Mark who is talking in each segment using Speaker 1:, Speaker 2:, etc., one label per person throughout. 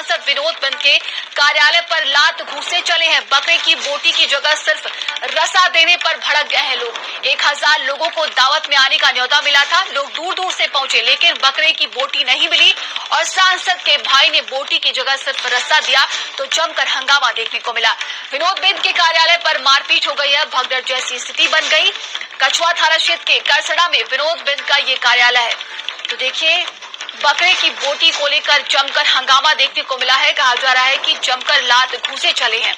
Speaker 1: सांसद विनोद बिंद के कार्यालय पर लात घूंसे चले हैं। बकरे की बोटी की जगह सिर्फ रसा देने पर भड़क गए हैं लोग। 1000 लोगों को दावत में आने का न्योता मिला था। लोग दूर दूर से पहुंचे, लेकिन बकरे की बोटी नहीं मिली और सांसद के भाई ने बोटी की जगह सिर्फ रस्सा दिया तो जमकर हंगामा देखने को मिला। विनोद बिंद के कार्यालय पर मारपीट हो गई है। भगदड़ जैसी स्थिति बन गई। कछुआ थाना क्षेत्र के करसड़ा में विनोद बिंद का ये कार्यालय है। तो देखिए, बकरे की बोटी को लेकर जमकर हंगामा देखने को मिला है। कहा जा रहा है कि जमकर लात घूंसे चले हैं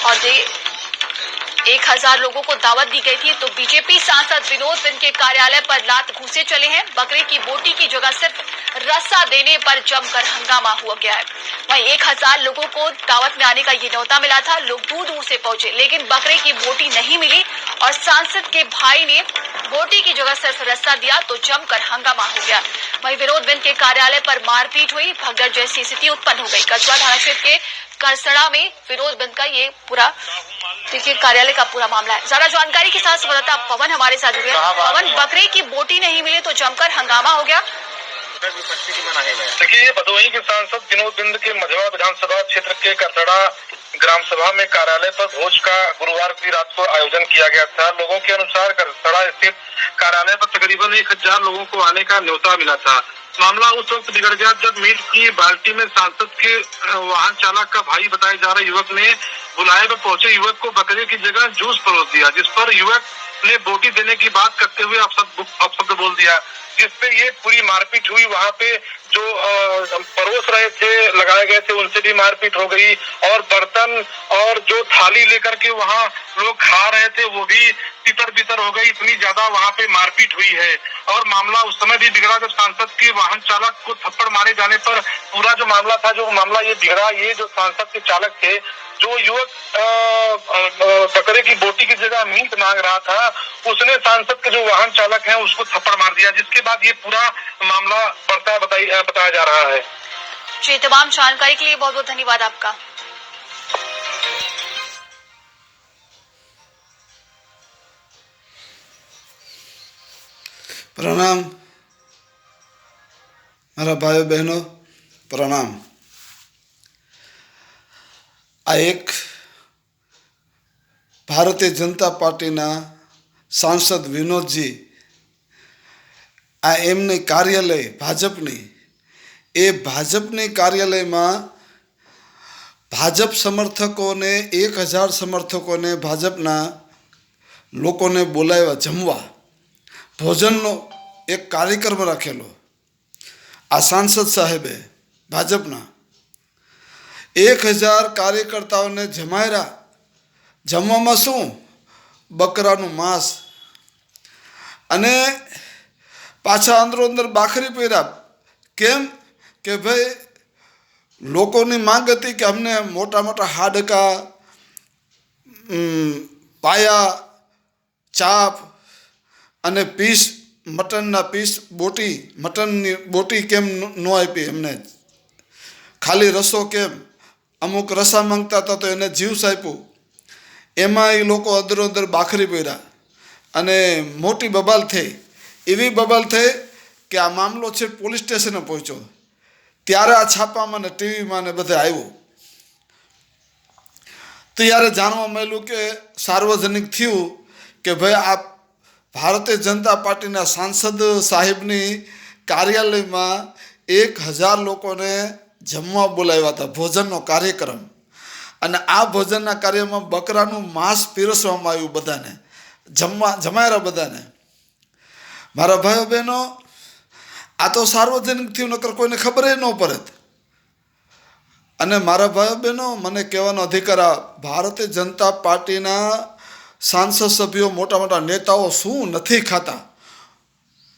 Speaker 1: और 1000 लोगों को दावत दी गई थी। तो बीजेपी सांसद विनोद बिंद के कार्यालय पर लात घूंसे चले हैं। बकरे की बोटी की जगह सिर्फ रस्सा देने पर जमकर हंगामा हुआ गया है। वहीं 1000 लोगों को दावत में आने का ये न्योता मिला था। लोग दूर दूर से पहुंचे, लेकिन बकरे की बोटी नहीं मिली और सांसद के भाई ने बोटी की जगह सिर्फ रस्सा दिया तो जमकर हंगामा हो गया। वहीं विनोद बिंद के कार्यालय पर मारपीट हुई। भगदड़ जैसी स्थिति उत्पन्न हो गई। कछुआ थाना क्षेत्र के करसड़ा में विनोद बिंद का ये पूरा देखिए कार्यालय का पूरा मामला है। ज्यादा जानकारी के साथ संवाददाता पवन हमारे साथ जुड़े हैं। पवन, बकरे की बोटी नहीं मिली तो जमकर हंगामा हो गया।
Speaker 2: देखिए, भदोही के सांसद विनोद बिंद के मझवा विधानसभा क्षेत्र के करसड़ा ग्राम सभा में कार्यालय पर भोज का गुरुवार की रात को आयोजन किया गया था। लोगों के अनुसार करसड़ा स्थित कार्यालय पर तकरीबन 1000 लोगों को आने का न्योता मिला था। मामला उस वक्त बिगड़ गया जब मीट की बाल्टी में सांसद के वाहन चालक का भाई बताए जा रहे युवक ने बुलाए पर पहुंचे युवक को बकरे की जगह जूस परोस दिया, जिस पर युवक ने बोटी देने की बात करते हुए अपशब्द बोल दिया, जिसपे ये पूरी मारपीट हुई। वहाँ पे जो परोस रहे थे, लगाए गए थे, उनसे भी मारपीट हो गई और बर्तन और जो थाली लेकर के वहाँ लोग खा रहे थे वो भी तितर बितर हो गई। इतनी ज्यादा वहाँ पे मारपीट हुई है और मामला उस समय भी बिगड़ा जब सांसद के वाहन चालक को थप्पड़ मारे जाने पर पूरा जो मामला था, जो मामला ये बिगड़ा। ये जो सांसद के चालक थे, जो युवक बकरे की बोटी की जगह मीट मांग रहा था, उसने सांसद के जो वाहन चालक है उसको थप्पड़ मार दिया, जिसके बाद ये पूरा मामला बताया जा रहा है।
Speaker 1: जी, तमाम जानकारी के लिए बहुत बहुत धन्यवाद आपका।
Speaker 3: प्रणाम मारा भाई बहनों, प्रणाम। आ एक भारतीय जनता पार्टीना सांसद विनोदजी आ एमनी कार्यालय भाजपनी भाजपनी कार्यालय में भाजप समर्थकों ने 1000 समर्थकों ने भाजपना लोगों ने बोलाव्या जमवा भोजननो एक कार्यक्रम राखेलो। आ सांसद साहेबे भाजपना 1000 कार्यकर्ताओं ने जमायरा। जमवामां शुं? बकरानुं मांस अने पाछा अंदरो अंदर बाखरी पीरा। केम के भाई लोकोनी मांग हती कि अमने मोटा मोटा हाडका, पाया, चाप अने पीस, मटनना पीस, बोटी, मटननी बोटी केम न आपी एमने? खाली रसो केम? अमुक रसा मांगता था तो एने जीव्स आप्युं। एमां ए लोको अंदरो अंदर बाखरी पीरा अने मोटी बबाल थई। एवी बबाल थई कि आ मामलो छे पोलीस स्टेशने पहोंच्यो। त्यारे आ छापामां ने टीवीमां ने बधे आव्युं। त्यारे जाणवा मळ्युं के सार्वजनिक थयुं के भाई आ भारतीय जनता पार्टीना सांसद साहेबनी कार्यालयमां 1000 लोकोने जमवा बोलाव्या था, भोजननो कार्यक्रम। अने आ भोजनना कार्यमां बकरानुं मांस पीरसवामां आव्युं बधाने, जमायरा बधाने। मारा भाईओ बहनों, आ तो सार्वजनिक थयुं, नकर कोईने खबर न पड़त। अने मारा भाईओ बहनों, मने कहेवानो अधिकार आ भारतीय जनता पार्टीना सांसद सभ्यों, मोटा मोटा नेताओं शुं नथी खाता?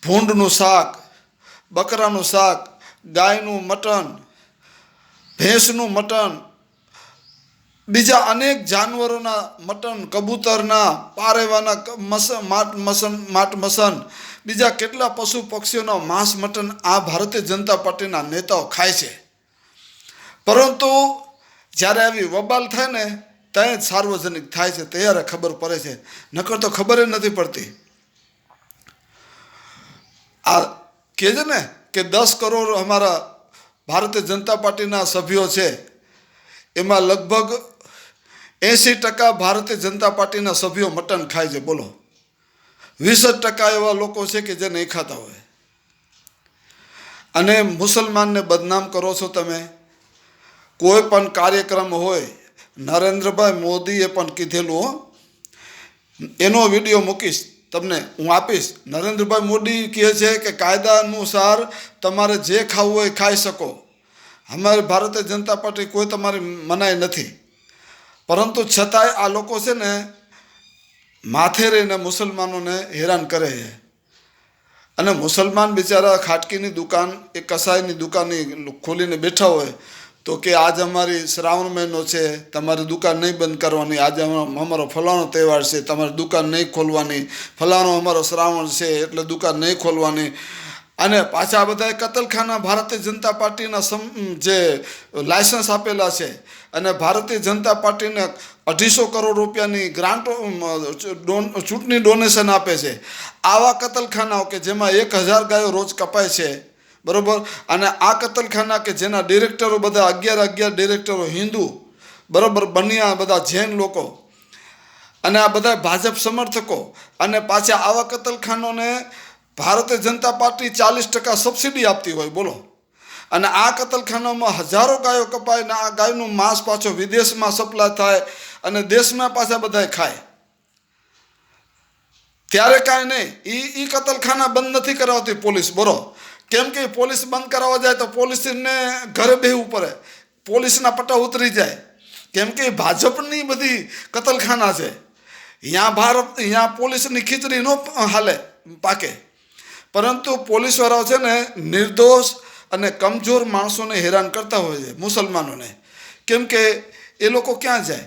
Speaker 3: भूंडनुं शाक, बकरानुं शाक, गायनुं मटन, भैंसनुं मटन, बीजा अनेक जानवरोना मटन, कबूतरना, पारेवाना माट मसन, बीजा केटला पशु पक्षीओना मांस मटन आ भारतीय जनता पार्टीना नेताओ खाय छे। परंतु ज्यारे आवी वबाल थाय ने त्यारे सार्वजनिक थाय छे, त्यारे खबर पड़े छे, नकर तो खबर नहीं पड़ती। आ कहे ने कि 10 करोड़ हमारा ભારતીય જનતા પાર્ટીના સભ્યો છે એમાં લગભગ 80% ભારતીય જનતા પાર્ટીના સભ્યો મટન ખાય છે. બોલો, 20% એવા લોકો છે કે જે નહીં ખાતા હોય. અને મુસલમાનને બદનામ કરો છો તમે. કોઈ પણ કાર્યક્રમ હોય, નરેન્દ્રભાઈ મોદીએ પણ કીધેલું હો, એનો વિડીયો મૂકીશ તમને, હું આપીશ. નરેન્દ્રભાઈ મોદી કહે છે કે કાયદા અનુસાર તમારે જે ખાવું હોય ખાઈ શકો. અમારી ભારતીય જનતા પાર્ટી કોઈ તમારી મનાઈ નથી. પરંતુ છતાંય આ લોકો છે ને માથે રહીને મુસલમાનોને હેરાન કરે છે. અને મુસલમાન બિચારા ખાટકીની દુકાન, એ કસાઈની દુકાન ખોલીને બેઠા હોય તો કે આજ અમારી શ્રાવણ મહિનો છે, તમારી દુકાન નહીં બંધ કરવાની, આજે અમારો ફલાણો તહેવાર છે, તમારી દુકાન નહીં ખોલવાની, ફલાણો અમારો શ્રાવણ છે એટલે દુકાન નહીં ખોલવાની. અને પાછા બધા કતલખાના ભારતીય જનતા પાર્ટીના જે લાયસન્સ આપેલા છે અને ભારતીય જનતા પાર્ટીને 250 કરોડ રૂપિયાની ગ્રાન્ટો ચૂંટણી ડોનેશન આપે છે. આવા કતલખાનાઓ કે જેમાં 1000 ગાયો રોજ કપાય છે, બરાબર. અને આ કતલખાના કે જેના ડિરેક્ટરો બધા 11 ડિરેક્ટરો હિન્દુ, બરાબર, બન્યા બધા જૈન લોકો, અને આ બધા ભાજપ સમર્થકો. અને પાછા આવા કતલખાનોને ભારતીય જનતા પાર્ટી 40% સબસિડી આપતી હોય. બોલો. અને આ કતલખાનામાં હજારો ગાયો કપાય ને આ ગાયનું માંસ પાછો વિદેશમાં સપ્લાય થાય અને દેશમાં પાછા બધા ખાય. ત્યારે કાંઈ નહીં, એ કતલખાના બંધ નથી કરાવતી પોલીસ. બરો, કેમ કે પોલીસ બંધ કરાવવા જાય તો પોલીસને ઘરે બેહવું પડે, પોલીસના પટ્ટા ઉતરી જાય. કેમ કે ભાજપની બધી કતલખાના છે. અહીંયા પોલીસની ખીચડી ન હાલે પાકે. પરંતુ પોલીસવાળાઓ છે ને નિર્દોષ અને કમજોર માણસોને હેરાન કરતા હોય છે, મુસલમાનોને. કેમ કે એ લોકો ક્યાં જાય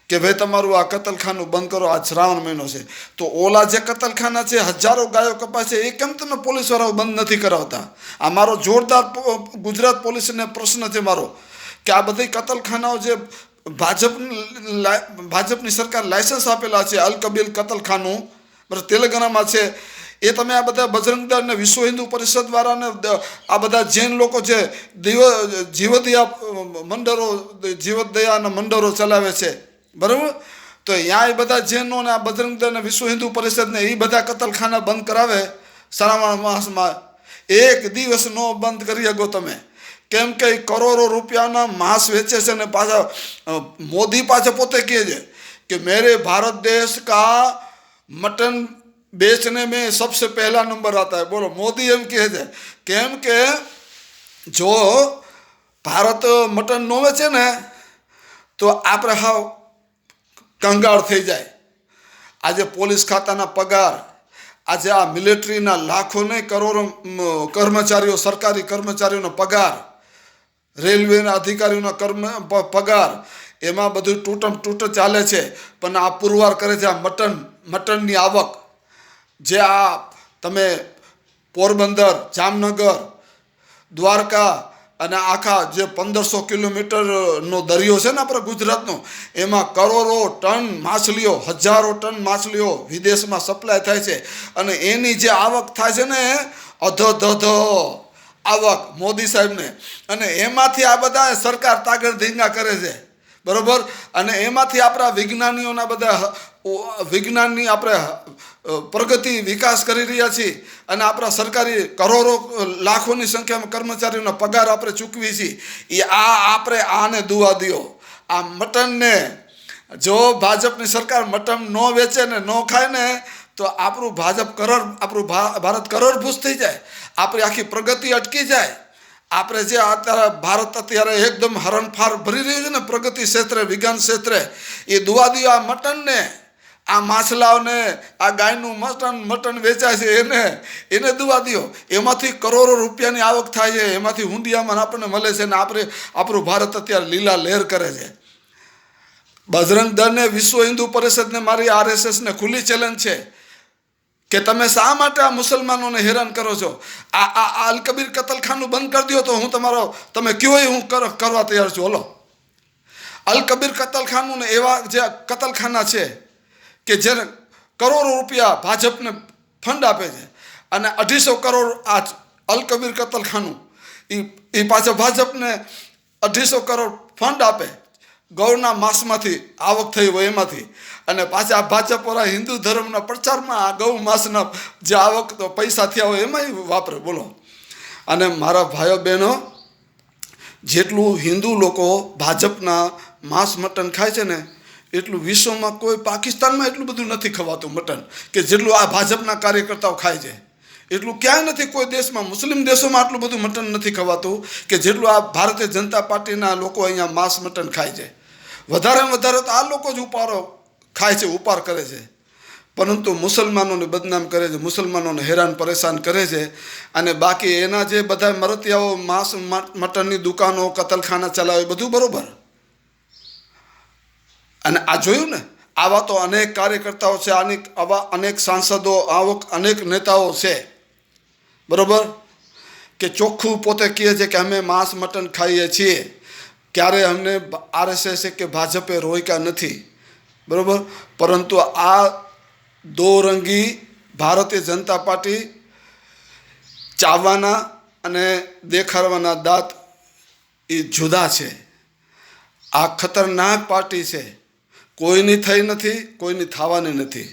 Speaker 3: કે ભાઈ તમારું આ કતલખાનું બંધ કરો, આજ શ્રાવણ મહિનો છે. તો ઓલા જે કતલખાના છે, હજારો ગાયો કપાય છે, એ કેમ તમે પોલીસવાળાઓ બંધ નથી કરાવતા? આ મારો જોરદાર ગુજરાત પોલીસને પ્રશ્ન છે મારો, કે આ બધી કતલખાનાઓ જે ભાજપની સરકાર લાયસન્સ આપેલા છે, અલ કબીર કતલખાનું બરાબર તેલંગાણામાં છે, એ તમે આ બધા બજરંગ દળ ને વિશ્વ હિન્દુ પરિષદ વાળાને આ બધા જૈન લોકો છે જીવદયાના મંડળો ચલાવે છે, બરાબર. તો અહીંયા એ બધા જૈનો ને આ બજરંગ દળ ને વિશ્વ હિન્દુ પરિષદને એ બધા કતલખાના બંધ કરાવે શ્રાવણ માસમાં. એક દિવસ નો બંધ કરી શકો તમે. કેમ કે કરોડો રૂપિયાના માંસ વેચે છે ને પાછા મોદી પાછા પોતે કહે છે કે મેરે ભારત દેશ કા મટન बेचने में सबसे पहला नंबर आता है. बोलो, मोदी एम કહે છે. કેમ કે જો ભારત મટન ન વેચે ને તો આપણે હાવ કંગાળ થઈ જાય. આજે પોલીસ ખાતાના પગાર, આજે આ મિલિટરીના લાખો ને કરોડો કર્મચારીઓ, સરકારી કર્મચારીઓનો પગાર, રેલવેના અધિકારીઓના પગાર, એમાં બધું તૂટ ચાલે છે. પણ આ પુરવાર કરે છે આ મટનની આવક. જે આ તમે પોરબંદર, જામનગર, દ્વારકા અને આખા જે 1500 કિલોમીટરનો દરિયો છે ને આપણા ગુજરાતનો, એમાં કરોડો ટન માછલીઓ, હજારો ટન માછલીઓ વિદેશમાં સપ્લાય થાય છે. અને એની જે આવક થાય છે ને, અધધ આવક મોદી સાહેબને. અને એમાંથી આ બધા સરકાર તાગડ ધીંગા કરે છે, બરાબર. અને એમાંથી આપણા વિજ્ઞાનીઓના બધા વિજ્ઞાનની આપણે પ્રગતિ વિકાસ કરી રહ્યા છીએ. અને આપણા સરકારી કરોડો લાખોની સંખ્યામાં કર્મચારીઓના પગાર આપણે ચૂકવીએ છીએ. એ આપણે આને દુવા દો. આ મટનને જો ભાજપની સરકાર મટન ન વેચે ને ન ખાય ને તો આપણું ભારત કરોડભૂત થઈ જાય, આપણી આખી પ્રગતિ અટકી જાય. આપણે જે ભારત અત્યારે એકદમ હરણફાર ભરી રહ્યું છે ને પ્રગતિ ક્ષેત્રે, વિજ્ઞાન ક્ષેત્રે, એ દુવા દો આ મટનને, આ માછલાઓને, આ ગાયનું મટન વેચાય છે એને દુવા દો. એમાંથી કરોડો રૂપિયાની આવક થાય છે, એમાંથી ઊંડિયામાં આપણને મળે છે. ને આપણું ભારત અત્યારે લીલા લહેર કરે છે. બજરંગ દળને, વિશ્વ હિન્દુ પરિષદને, મારી RSSને ખુલ્લી ચેલેન્જ છે કે તમે શા માટે આ મુસલમાનોને હેરાન કરો છો? આ અલ કબીર કતલખાનું બંધ કરી દો તો તમે કયો એ હું કરવા તૈયાર છું. હલો, અલ કબીર કતલખાનું એવા જે કતલખાના છે કે જેને કરોડો રૂપિયા ભાજપને ફંડ આપે છે, અને 250 કરોડ આ અલ કબીર કતલખાનું એ પાછો ભાજપને 250 કરોડ ફંડ આપે ગૌના માંસમાંથી આવક થઈ હોય એમાંથી, અને પાછા ભાજપવાળા હિન્દુ ધર્મના પ્રચારમાં આ ગૌ માંસના જે આવક તો પૈસા થયા હોય એમાં વાપરે. બોલો. અને મારા ભાઈઓ બહેનો, જેટલું હિન્દુ લોકો ભાજપના માંસ મટન ખાય છે ને એટલું વિશ્વમાં કોઈ, પાકિસ્તાનમાં એટલું બધું નથી ખવાતું મટન કે જેટલું આ ભાજપના કાર્યકર્તાઓ ખાય છે. એટલું ક્યાંય નથી કોઈ દેશમાં, મુસ્લિમ દેશોમાં આટલું બધું મટન નથી ખવાતું કે જેટલું આ ભારતીય જનતા પાર્ટીના લોકો અહીંયા માંસ મટન ખાય છે. વધારેમાં વધારે તો આ લોકો જ ખાય છે, ઉપાર કરે છે, પરંતુ મુસલમાનોને બદનામ કરે છે, મુસલમાનોને હેરાન પરેશાન કરે છે. અને બાકી એના જે બધા મરતિયાઓ માંસ મટનની દુકાનો, કતલખાના ચલાવે, બધું બરોબર. અને આ જોયું ને, આવા તો અનેક કાર્યકર્તાઓ છે, આવા અનેક સાંસદો, અનેક નેતાઓ છે, બરોબર, કે ચોખ્ખું પોતે કહે છે કે અમે માંસ મટન ખાઈએ છીએ. ક્યારે અમને RSS કે ભાજપે રોક્યા નથી, બરોબર. પરંતુ આ દોરંગી ભારતીય જનતા પાર્ટી ચાવવાના અને દેખાડવાના દાંત એ જુદા છે. આ ખતરનાક પાર્ટી છે, કોઈની થઈ નથી, કોઈની થવાની નથી.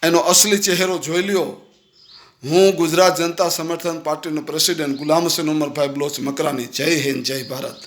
Speaker 3: એનો અસલી ચહેરો જોઈ લ્યો. હું ગુજરાત જનતા સમર્થન પાર્ટીનો પ્રેસિડેન્ટ ગુલામ હુસૈન ઉમરભાઈ બલોચ મકરાની. જય હિન્દ, જય ભારત.